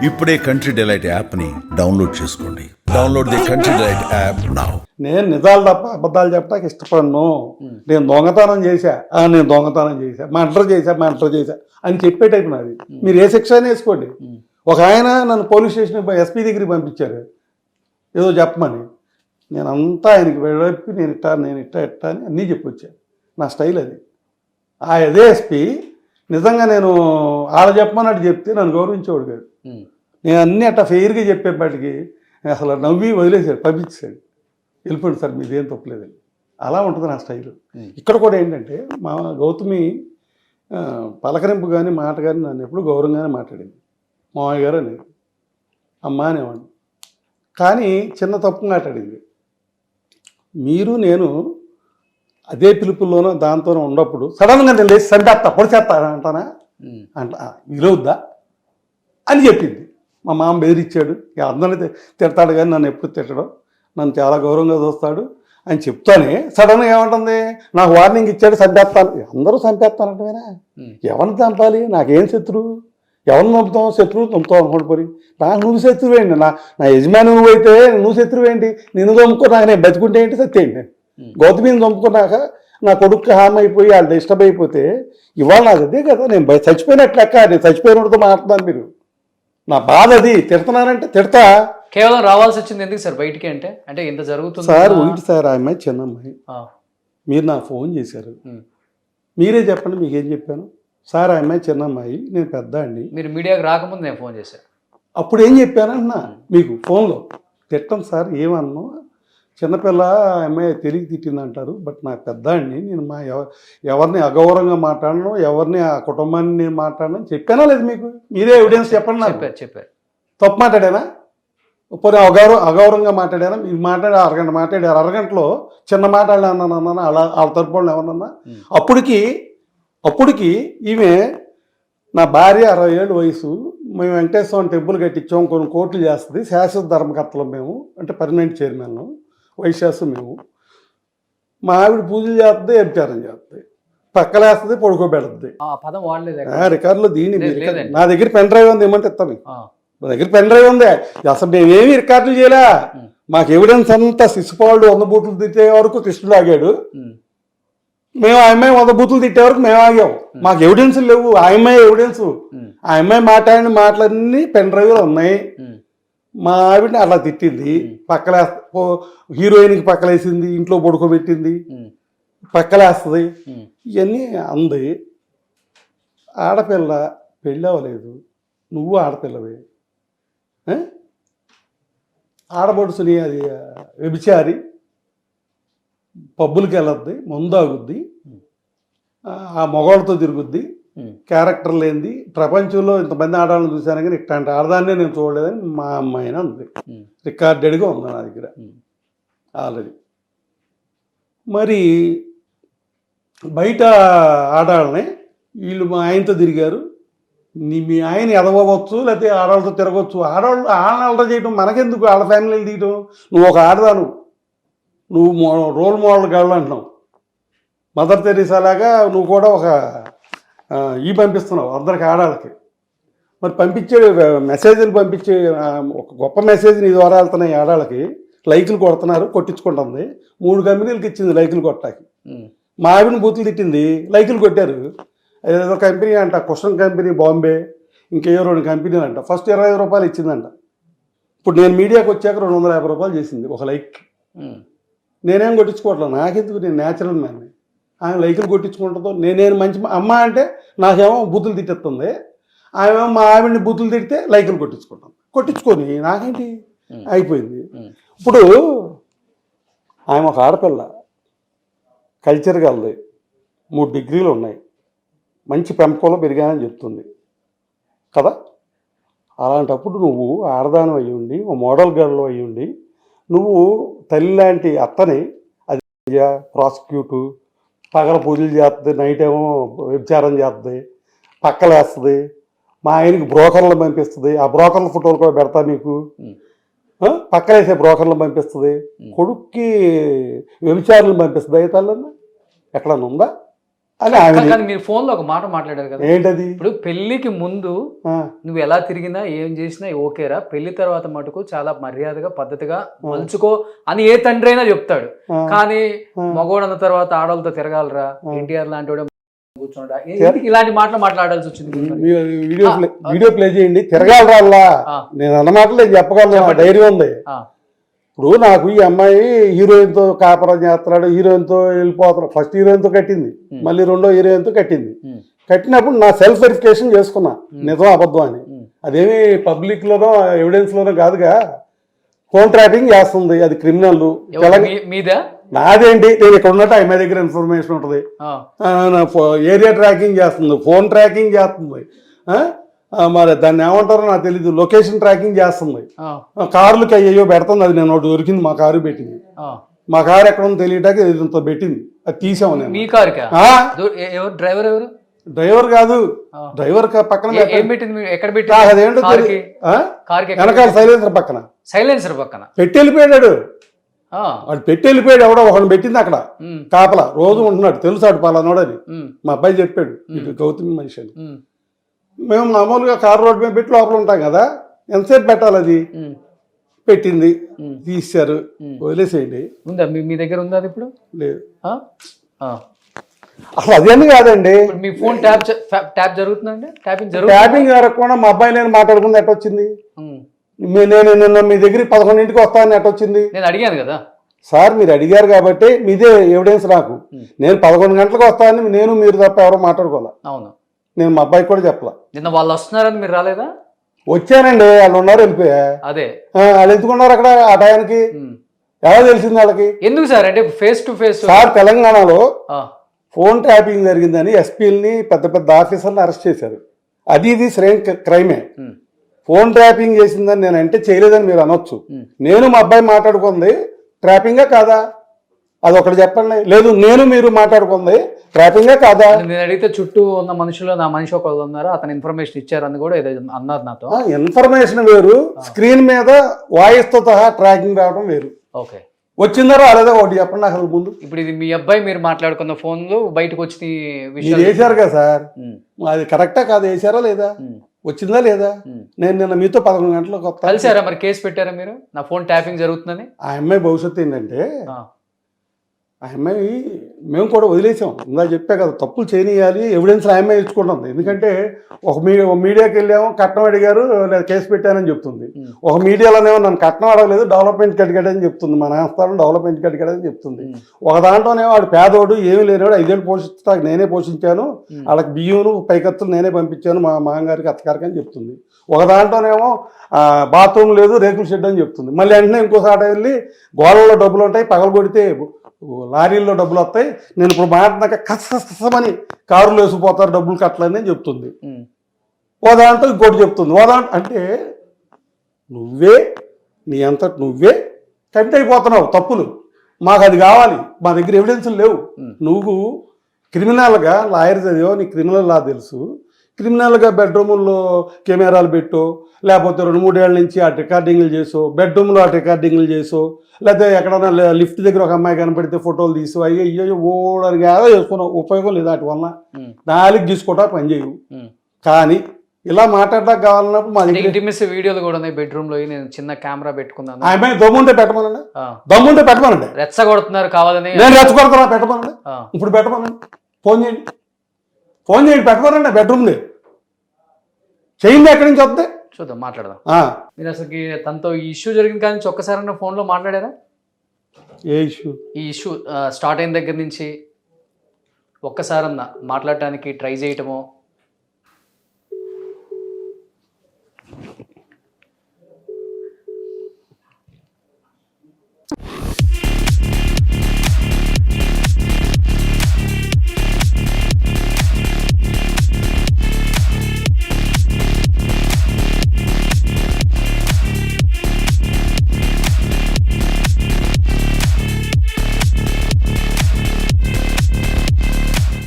ఇప్పుడే country delight యాప్ని download చేసుకోండి. Download the country delight app now. నేను నిజాలు తప్ప అబద్ధాలు చెప్పడానికి ఇష్టపడను. నేను దొంగతనం చేశా, నేను దొంగతనం చేశా, మర్డర్ చేశా అని చెప్పే టైప్ నాది. మీరు ఏ శిక్ష అయినా వేసుకోండి. ఒక ఆయన నన్ను పోలీస్ స్టేషన్ ఎస్పీ దగ్గరికి పంపించారు ఏదో చెప్పమని. నేను అంతా ఆయనకి వెళ్ళి నేను ఇట్టా అని అన్నీ చెప్పొచ్చాను. నా స్టైల్ అది. అదే ఎస్పీ నిజంగా నేను ఆడ చెప్పమన్నట్టు చెప్తే నన్ను గౌరవించేవాడు కాదు. నేను అన్నీ అట్టా ఫెయిర్గా చెప్పేప్పటికి అసలు నవ్వి వదిలేసాడు, పంపించాడు. వెళ్ళిపోండి సార్ మీదేం తప్పలేదని. అలా ఉంటుంది నా స్టైలు. ఇక్కడ కూడా ఏంటంటే మా గౌతమి పలకరింపు కానీ మాట కానీ నన్ను ఎప్పుడు గౌరవంగానే మాట్లాడింది. మామయ్య గారు అనేది అమ్మ అనేవాడిని. కానీ చిన్న తప్పు మాట్లాడింది. మీరు నేను అదే పిలుపుల్లోనో దాంతోనో ఉన్నప్పుడు సడన్గా నేను లేచి సంపేస్తా పొడిచేస్తా అంటానా విలువద్దా అని చెప్పింది. మా మామ బెదిరించాడు. అందరినీ తిడతాడు కానీ నన్ను ఎప్పుడు తిట్టడం, నన్ను చాలా గౌరవంగా చూస్తాడు అని చెప్తానే సడన్గా ఏమంటుంది, నాకు వార్నింగ్ ఇచ్చాడు చంపేస్తాను. అందరూ చంపేస్తానంటేనా? ఎవరిని చంపాలి? నాకేం శత్రువు? ఎవరిని చంపుతాం? శత్రువు చంపుతావు అనుకోండి. పోయి నాకు నువ్వు శత్రువేంటి? నా యజమాని నువ్వు అయితే నువ్వు శత్రువేంటి? నిన్ను చంపుకున్నాక నేను బతుకుంటే ఏంటి సత్య ఏంటి? గౌతమిని చంపుకున్నాక నా కొడుకు హామీ అయిపోయి వాళ్ళు డిస్టర్బ్ అయిపోతే ఇవాళ నాకు అదే కదా, నేను చచ్చిపోయినట్లు లెక్క. నేను చచ్చిపోయినతో మాట్లాడుతున్నాను. మీరు నా బాధ అది. తిడుతున్నానంటే తిడతా. కేవలం రావాల్సి వచ్చింది ఎందుకు సార్ బయటికి? అంటే ఇంత జరుగుతుంది సార్. ఒకటి సార్, ఆ అమ్మాయి చిన్న అమ్మాయి. మీరు నాకు ఫోన్ చేశారు, మీరే చెప్పండి మీకేం చెప్పాను. సార్ ఆ అమ్మాయి చిన్న అమ్మాయి, నేను పెద్ద అండి. మీరు మీడియాకి రాకముందు నేను ఫోన్ చేశాను. అప్పుడు ఏం చెప్పానన్నా మీకు ఫోన్లో తిట్టం సార్. ఏమన్నా చిన్నపిల్ల అమ్మాయి తెలివి తిట్టింది అంటారు, బట్ నాకు పెద్ద అండి. నేను ఎవరిని అగౌరవంగా మాట్లాడను, ఎవరిని ఆ కుటుంబాన్ని నేను మాట్లాడను చెప్పానా లేదు మీకు? మీరే ఎవిడెన్స్ చెప్పండి. చెప్పారు. తప్పు మాట్లాడానా? పోనీ అగౌరవంగా మాట్లాడానా? మీరు అరగంట మాట్లాడారు. అరగంటలో చిన్న మాట్లాడానన్నా అలా వాళ్ళ తరపున ఎవరన్నా? అప్పటికి ఈమె నా భార్య 60 ఏళ్ళ వయసు. మేము వెంకటేశ్వర టెంపుల్ కట్టించాం, కొన్ని కోట్లు చేస్తుంది. శాశ్వత ధర్మకర్తలు మేము, అంటే పర్మనెంట్ చైర్మన్ వైశాసు మేము. మా ఆవిడ పూజలు చేస్తుంది, వ్యభిచారం చేస్తుంది, పక్కలేస్తుంది, పడుకోబెడుతుంది. రికార్డులో దీన్ని నా దగ్గర పెన్ డ్రైవ్ ఉంది, ఏమంటే ఇస్తాను. మా దగ్గర పెన్ డ్రైవ్ ఉంది. అసలు మేమేమి రికార్డులు చేయలే. మాకు ఎవిడెన్స్ అంతా శిశుపాలుడు 100 బూతులు తిట్టే వరకు కృష్ణుడు ఆగాడు. మేము ఆ అమ్మాయి 100 బూతులు తిట్టే వరకు మేము ఆగాము. మాకు ఎవిడెన్స్ లేవు. ఆ అమ్మాయి ఎవిడెన్స్. ఆ అమ్మాయి మాట్లాడిన మాటలన్నీ పెన్ డ్రైవ్లో ఉన్నాయి. మా ఆవిడని అలా తిట్టింది, పక్కలే హీరోయిన్కి పక్కలేసింది, ఇంట్లో పడుకోబెట్టింది, పక్కలేస్తుంది, ఇవన్నీ అంది. ఆడపిల్ల పెళ్ళి అవ్వలేదు, నువ్వు ఆడపిల్లవే. ఆడబడుసుని అది వ్యభిచారి, పబ్బులకి వెళ్ళద్ది, మందు ఆగుద్ది, ఆ మగవాళ్ళతో తిరుగుద్ది, క్యారెక్టర్ లేనిది. ప్రపంచంలో ఇంతమంది ఆడాలని చూశాను కానీ ఇట్లాంటి ఆడదాన్నే నేను చూడలేదని మా అమ్మాయిన ఉంది. రికార్డెడ్గా ఉంది నా దగ్గర ఆల్రెడీ. మరి బయట ఆడాలని వీళ్ళు మా ఆయనతో తిరిగారు. మీ ఆయన ఎదవచ్చు, లేకపోతే ఆడవాళ్ళతో తిరగవచ్చు. ఆడవాళ్ళతో చేయటం మనకెందుకు? వాళ్ళ ఫ్యామిలీలు తీయటం. నువ్వు ఒక ఆడదాను, నువ్వు రోల్ మోడల్ గర్ల్ అంటున్నావు. మదర్ తెరీసా లాగా నువ్వు కూడా ఒక పంపిస్తున్నావు అందరికి ఆడాళ్ళకి. మరి పంపించే మెసేజ్లు పంపించే ఒక గొప్ప మెసేజ్ నీ ద్వారా వెళ్తున్నాయి ఆడాళ్ళకి. లైకులు కొడుతున్నారు, కొట్టించుకుంటుంది. 3 కంపెనీలకు ఇచ్చింది లైకులు కొట్టాకి. మా ఆవిడని బూతులు తిట్టింది, లైకులు కొట్టారు. ఏదో కంపెనీ అంట, కుషన్ కంపెనీ బాంబే, ఇంకేయో 2 కంపెనీలు అంట. ఫస్ట్ 25 రూపాయలు ఇచ్చిందంట. ఇప్పుడు నేను మీడియాకి వచ్చాక 250 రూపాయలు చేసింది ఒక లైక్. నేనేం కొట్టించుకోవట్లేదు, నాకెందుకు, నేను న్యాచురల్ మ్యాన్. ఆమె లైకులు కొట్టించుకుంటుందో. నేను మంచి అమ్మ అంటే నాకేమో బూతులు తిట్టేస్తుంది, ఆమెమో మా ఆవిడని బూతులు తిడితే లైకులు కొట్టించుకొని నాకేంటి, అయిపోయింది. ఇప్పుడు ఆమె ఒక ఆడపిల్ల, కల్చర్ గలది, 3 డిగ్రీలు ఉన్నాయి, మంచి పెంపకంలో పెరిగానని చెప్తుంది కదా. అలాంటప్పుడు నువ్వు ఆడదానం అయ్యి ఉండి, ఓ మోడల్ గర్ల్ అయ్యి ఉండి, నువ్వు తల్లి లాంటి అత్తని అది ప్రాసిక్యూటు, పగల పూజలు చేస్తుంది, నైట్ ఏమో వ్యభిచారం చేస్తుంది, పక్కలేస్తుంది, మా ఆయనకి బ్రోకర్లు పంపిస్తుంది. ఆ బ్రోకర్ల ఫోటోలు కూడా పెడతా నీకు. పక్కలేసే బ్రోకర్లు పంపిస్తుంది, కొడుక్కి వ్యభిచారులు పంపిస్తుంది. అయితే తల్లన్న ఎక్కడన్నా ఉందా? అని ఆమె కానీ మీరు ఫోన్ లో ఒక మాట మాట్లాడారు కదా, ఏంటది ఇప్పుడు పెళ్లికి ముందు ఆ, నువ్వు ఎలా తిరిగినా ఏం చేసినా ఓకేరా, పెళ్లి తర్వాత మటుకు చాలా మర్యాదగా పద్ధతిగా మలుచుకో అని ఏ తండ్రి అయినా చెప్తాడు. కానీ మగోడు అన్న తర్వాత ఆడవాళ్ళతో తిరగాలరా, ఎన్టీఆర్ లాంటి వాడు కూర్చోడా, ఎందుకు ఇలాంటి మాటలు మాట్లాడాల్సి వచ్చింది మీరు మరి? వీడియో ప్లే చేయండి. తిరగాలి రాల్లా ఆ. నేను అన్నమాటలు నేను చెప్పగలను, నా ధైర్యం ఉంది. ఆ, ఇప్పుడు నాకు ఈ అమ్మాయి హీరోయిన్తో కాపురం చేస్తున్నాడు, హీరోయిన్తో వెళ్ళిపోతున్నాడు. ఫస్ట్ హీరోయిన్తో కట్టింది, మళ్ళీ రెండో హీరోయిన్తో కట్టింది. కట్టినప్పుడు నా సెల్ఫ్ వెరిఫికేషన్ చేసుకున్నా నిజం అబద్ధం అని. అదేమి పబ్లిక్లోనో ఎవిడెన్స్లోనో కాదుగా, ఫోన్ ట్రాపింగ్ చేస్తుంది, అది క్రిమినల్. ఎవరు? మీదా? నాదేంటి, నేను ఇక్కడ ఉన్నట్టు అమ్మాయి దగ్గర ఇన్ఫర్మేషన్ ఉంటుంది. ఏరియా ట్రాకింగ్ చేస్తుంది, ఫోన్ ట్రాకింగ్ చేస్తుంది, మరి దాన్ని ఏమంటారో నాకు తెలీదు, లొకేషన్ ట్రాకింగ్ చేస్తుంది. కార్లకి అయ్యో పెడుతుంది. అది నేను ఒకటి దొరికింది, మా కారు పెట్టింది. మా కారు ఎక్కడ ఉందో తెలియటానికి ఇంత పెట్టింది, అది తీసాము నేను. మీ కారుకా? ఆ? ఎవరు డ్రైవర్? ఎవరు డ్రైవర్ కాదు, డ్రైవర్ పక్కన ఏం పెట్టింది మీరు? ఎక్కడ నాకు పెట్టి? అదేంటో కార్కి వెనకాల సైలెన్సర్ పక్కన సైలెన్సర్ పక్కన పెట్టి వెళ్ళిపోయాడు. ఆ, వాడు పెట్టి వెళ్ళిపోయాడు, ఎవడో ఒకడు పెట్టింది అక్కడ కాపలా, రోజు ఉంటున్నాడు, తెలుసాడు పలానోడని. మా అబ్బాయి చెప్పాడు, ఇటు గౌతమి మనిషి అని. మేము మామూలుగా కారు రోడ్డు మీద పెట్టి లోపల ఉంటాం కదా, ఎంతసేపు పెట్టాలి, అది పెట్టింది, తీశారు, వదిలేసేయండి. ఉందా మీ దగ్గర? ఉందా అది ఇప్పుడు? లేదు, ఆ? ఆ. అసలు అదేమి కాదండి. ఇప్పుడు మీ ఫోన్ ట్యాప్ జరుగుతుందండి? ట్యాపింగ్ ట్యాపింగ్ జరగకుండా మా అబ్బాయి నేను మాట్లాడుకుంది ఎట్టొచ్చింది? నేను నిన్న మీ దగ్గర 11ంటికి వస్తానని ఎట్టొచ్చింది? నేను అడిగాను కదా సార్, మీరు అడిగారు కాబట్టి మీదే ఎవిడెన్స్ నాకు. నేను 11 గంటలకు వస్తానని నేను మీరు తప్ప ఎవరో మాట్లాడుకోవాలా. అవును, నేను మా అబ్బాయికి కూడా చెప్పలా. నిన్న వాళ్ళు వస్తున్నారని మీరు రాలేదా? వచ్చానండి, వాళ్ళు ఉన్నారు, వెళ్ళిపోయా. అదే వాళ్ళు ఎందుకున్నారు అక్కడ ఆ టయానికి? ఎలా తెలిసింది వాళ్ళకి? ఎందుకు సార్? అంటే ఫేస్ టు ఫేస్ సార్, తెలంగాణలో ఫోన్ ట్యాపింగ్ జరిగిందని ఎస్పీలని పెద్ద పెద్ద ఆఫీసర్ని అరెస్ట్ చేశారు. ఇది శ్రేణి క్రైమే. ఫోన్ ట్యాపింగ్ చేసిందని నేను అంటే చేయలేదని మీరు అనొచ్చు. నేను మా అబ్బాయి మాట్లాడుకుంది ట్రాపింగా కాదా? అదొకటి చెప్పండి. లేదు, నేను మీరు మాట్లాడుకుంది ట్రాపింగా కాదా? నేను అడిగితే చుట్టూ ఉన్న మనుషులు, నా మనిషి ఒకళ్ళు ఉన్నారు, అతను ఇన్ఫర్మేషన్ ఇచ్చారని కూడా ఏదో అన్నారు నాతో. ఇన్ఫర్మేషన్ వేరు, స్క్రీన్ మీద వాయిస్తో సహా ట్రాకింగ్ రావడం వేరు. ఓకే, వచ్చిందా రాలేదా ఒకటి చెప్పండి అసలు ముందు. ఇప్పుడు ఇది మీ అబ్బాయి మీరు మాట్లాడుకున్న ఫోన్లు బయటకు వచ్చిన మీరు విషయం వేశారు కదా సార్, అది కరెక్టా కాదు? వేశారా లేదా? వచ్చిందా లేదా? నేను నిన్న మీతో 11 గంటలకు వస్తా కలిసారా మరి? కేసు పెట్టారా మీరు నా ఫోన్ ట్యాపింగ్ జరుగుతుందని? ఆ అమ్మాయి భవిష్యత్తు ఏంటంటే, ఆ అమ్మాయి మేము కూడా వదిలేసాం. ఇందా చెప్పా కదా, తప్పులు చేయనియాలి, ఎవిడెన్స్ ఆ అమ్మాయి ఇచ్చుకుంటుంది. ఎందుకంటే ఒక మీడియాకి వెళ్ళాము, కట్నం అడిగారు, లేదా కేసు పెట్టానని చెప్తుంది. ఒక మీడియాలోనేమో నన్ను కట్నం అడగలేదు, డెవలప్మెంట్కి అడిగాడని చెప్తుంది, మా నాన్నస్థానం డెవలప్మెంట్కి అడిగాడని చెప్తుంది. ఒక దాంట్లోనేమో వాడు పేదోడు, ఏమీ లేనివాడు, 5 ఏళ్ళు పోషిస్తాక నేనే పోషించాను, వాళ్ళకి బియ్యం పైకత్తులు నేనే పంపించాను మా మామగారికి అత్తగారికి అని చెప్తుంది. ఒక దాంట్లోనేమో బాత్రూమ్ లేదు, రేకుల షెడ్ అని చెప్తుంది. మళ్ళీ వెంటనే ఇంకోసారి వెళ్ళి గోడల్లో డబ్బులు ఉంటాయి, పగలు కొడితే లారీల్లో డబ్బులు వస్తాయి, నేను ఇప్పుడు మాట్లాడినాక కష్టమని కారులో వేసిపోతారు, డబ్బులు కట్టలని చెప్తుంది. ఓ దాంట్లో ఇంకోటి చెప్తుంది. ఓ దాంట్లో అంటే నువ్వే నీ అంతటి నువ్వే కమిట్ అయిపోతున్నావు తప్పులు. మాకు అది కావాలి, మా దగ్గర ఎవిడెన్స్లు లేవు. నువ్వు క్రిమినల్గా లాయర్ చదివో, నీ క్రిమినల్ లా తెలుసు. క్రిమినల్గా బెడ్రూముల్లో కెమెరాలు పెట్టో, లేకపోతే 2-3 ఏళ్ళ నుంచి ఆ రికార్డింగ్లు చేసో, బెడ్రూమ్లో ఆ రికార్డింగ్లు చేసో, లేకపోతే ఎక్కడైనా లిఫ్ట్ దగ్గర ఒక అమ్మాయి కనపడితే ఫోటోలు తీసు, అయ్యో ఓడని ఏదో చేసుకున్నావు, ఉపయోగం లేదు వాటి వల్ల. 4 గీసుకోవటా పని చేయవు. కానీ ఇలా మాట్లాడడానికి కావాలన్నప్పుడు మా దగ్గర ఇంటిమేసి వీడియోలు కూడా ఉన్నాయి బెడ్రూమ్ లో. నేను చిన్న కెమెరా పెట్టుకున్నాను. ఆ అమ్మాయి దమ్ముంటే పెట్టమనండి, దమ్ముంటే పెట్టమనండి. రెచ్చగొడుతున్నారు కావాలని. నేను రెచ్చగొడుతున్నా, పెట్టమనండి. ఇప్పుడు పెట్టమనండి, ఫోన్ చేయండి, ఫోన్ చేయండి, పెట్టమనండి. బెడ్రూమ్ది చేయండి, ఎక్కడి నుంచి వద్దే చూద్దాం, మాట్లాడదాం. మీరు అసలు తనతో ఈ ఇష్యూ జరిగింది కానీ ఒక్కసారి ఫోన్లో మాట్లాడారా? ఏ ఇష్యూ? ఈ ఇష్యూ స్టార్ట్ అయిన దగ్గర నుంచి ఒక్కసారన్నా మాట్లాడటానికి ట్రై చేయటమో,